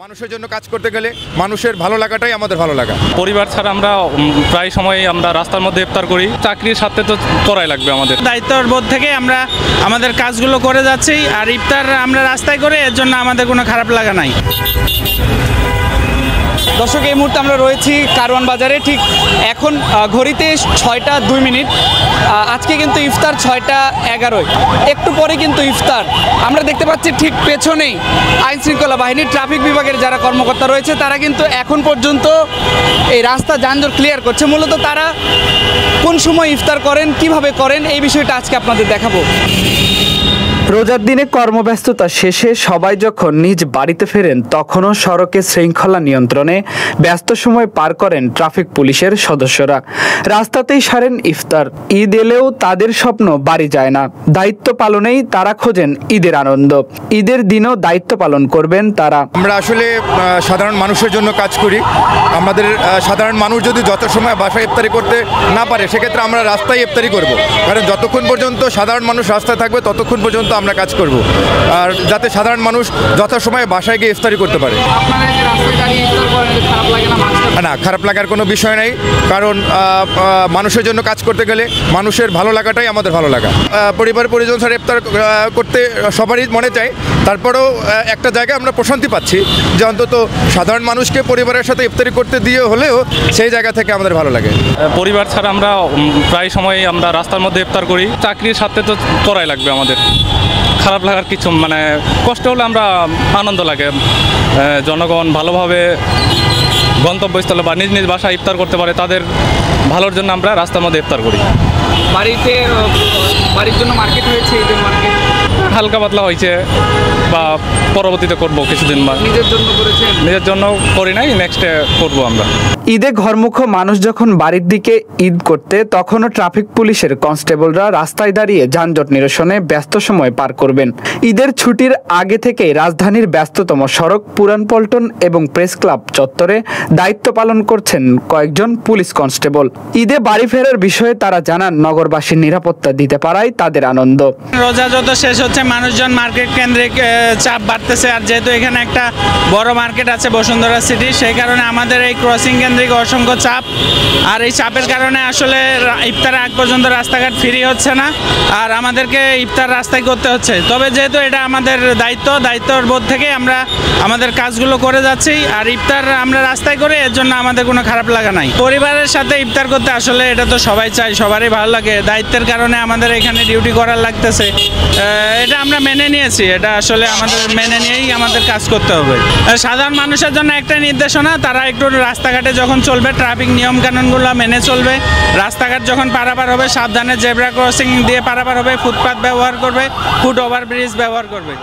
মানুষের জন্য কাজ করতে গেলে মানুষের ভালো লাগাটাই আমাদের ভালো লাগা। পরিবার ছাড়া আমরা প্রায় সময় আমরা রাস্তার মধ্যে ইফতার করি। চাকরির সাথে তো করাই লাগবে আমাদের। দায়িত্বের বোধ থেকে আমরা আমাদের কাজগুলো করে যাচ্ছি, আর ইফতার আমরা রাস্তায় করে, এর জন্য আমাদের কোনো খারাপ লাগা নাই। দর্শক, এই মুহূর্তে আমরা রয়েছি কারওয়ান বাজারে। ঠিক এখন ঘড়িতে 6টা 2 মিনিট। আজকে কিন্তু ইফতার 6টা 11। একটু পরে কিন্তু ইফতার। আমরা দেখতে পাচ্ছি ঠিক পেছনেই আইন শৃঙ্খলা বাহিনীর ট্রাফিক বিভাগের যারা কর্মকর্তা রয়েছে তারা কিন্তু এখন পর্যন্ত এই রাস্তা যানজট ক্লিয়ার করছে। মূলত তারা কোন সময় ইফতার করেন, কিভাবে করেন, এই বিষয়টা আজকে আপনাদের দেখাবো। রোজার দিনে কর্মব্যস্ততা শেষে সবাই যখন নিজ বাড়িতে ফেরেন তখনও সড়কে শৃঙ্খলা নিয়ন্ত্রণে ব্যস্ত সময় পার করেন ট্রাফিক পুলিশের সদস্যরা। রাস্তাতেই সারেন ইফতার। ঈদ এলেও তাদের স্বপ্ন বাড়ি যায় না। দায়িত্ব পালনেই তারা খোঁজেন ঈদের আনন্দ। ঈদের দিনও দায়িত্ব পালন করবেন তারা। আমরা আসলে সাধারণ মানুষের জন্য কাজ করি। আমাদের সাধারণ মানুষ যদি যত সময় বাসায় ইফতারি করতে না পারে, সেক্ষেত্রে আমরা রাস্তায় ইফতারি করব। কারণ যতক্ষণ পর্যন্ত সাধারণ মানুষ রাস্তায় থাকবে ততক্ষণ পর্যন্ত আমরা কাজ করব, আর যাতে সাধারণ মানুষ যথাসময়ে বাসায় গিয়ে ইফতারি করতে পারে। না, খারাপ লাগার কোনো বিষয় নেই, কারণ মানুষের জন্য কাজ করতে গেলে মানুষের ভালো লাগাটাই আমাদের ভালো লাগা। পরিবার পরিজন ছাড়া ইফতার করতে সবারই মনে চায়, তারপরেও একটা জায়গায় আমরা প্রশান্তি পাচ্ছি যে অন্তত সাধারণ মানুষকে পরিবারের সাথে ইফতারি করতে দিয়ে হলেও সেই জায়গা থেকে আমাদের ভালো লাগে। পরিবার ছাড়া আমরা প্রায় সময় আমরা রাস্তার মধ্যে ইফতার করি। চাকরির সাথে তো করাই লাগবে আমাদের। খারাপ লাগার কিছু কষ্ট হলে আমরা আনন্দ লাগে। জনগণ ভালোভাবে গন্তব্যস্থলে বা নিজ নিজ বাসায় ইফতার করতে পারে, তাদের ভালোর জন্য আমরা রাস্তার মধ্যে ইফতার করি। বাড়ির জন্য মার্কেট হয়েছে, ঈদের মার্কেট হালকা পাতলা হয়েছে, বা পরবর্তীতে করবো কিছুদিন। নিজের জন্য করি নাই, নেক্সটে করবো আমরা। ঈদে ঘরমুখ মানুষ যখন বাড়ির দিকে ঈদ করতে, তখনও ট্রাফিক পুলিশের কনস্টেবলরা রাস্তায় দাঁড়িয়ে যানজট নিরসনে ব্যস্ত সময় পার করবেন। ঈদের ছুটির আগে থেকে রাজধানীর ব্যস্ততম সড়ক পুরান পল্টন এবং প্রেস ক্লাব চত্বরে দায়িত্ব পালন করছেন কয়েকজন পুলিশ কনস্টেবল। ঈদে বাড়ি ফেরার বিষয়ে তারা জানান, নগরবাসীর নিরাপত্তা দিতে পারায় তাদের আনন্দ। রোজা যত শেষ হচ্ছে, মানুষজন মার্কেট কেন্দ্রিক চাপ বাড়তেছে, আর যেহেতু এখানে একটা বড় মার্কেট আছে বসুন্ধরা সিটি, সেই কারণে আমাদের এই ক্রসিং কেন্দ্রিক অসংখ্য চাপ। আর এই চাপের কারণে আসলে ইফতারের আগ পর্যন্ত রাস্তাঘাট ফ্রি হচ্ছে না, আর আমাদেরকে ইফতার রাস্তায় করতে হচ্ছে। তবে যেহেতু এটা আমাদের দায়িত্বর বোধ থেকে আমরা আমাদের কাজগুলো করে যাচ্ছি, আর ইফতার আমরা রাস্তায় করে, এর জন্য আমাদের কোনো খারাপ লাগা নাই। পরিবারের সাথে ইফতার করতে আসলে এটা তো সবাই চাই, সবারই ভালো লাগে। দায়িত্বের কারণে আমাদের এখানে ডিউটি করার লাগতেছে, এটা আমরা মেনে নিয়েছি। এটা আসলে আমাদের মেনে নিয়েই আমাদের কাজ করতে হবে। সাধারণ মানুষের জন্য একটা নির্দেশনা, তারা একটু রাস্তাঘাটে যখন চলবে ট্রাফিক নিয়মকানুনগুলো মেনে চলবে। রাস্তাঘাট যখন পারাপার হবে সাবধানে জেব্রা ক্রসিং দিয়ে পারাপার হবে, ফুটপাথ ব্যবহার করবে, ফুট ওভারব্রিজ ব্যবহার করবে।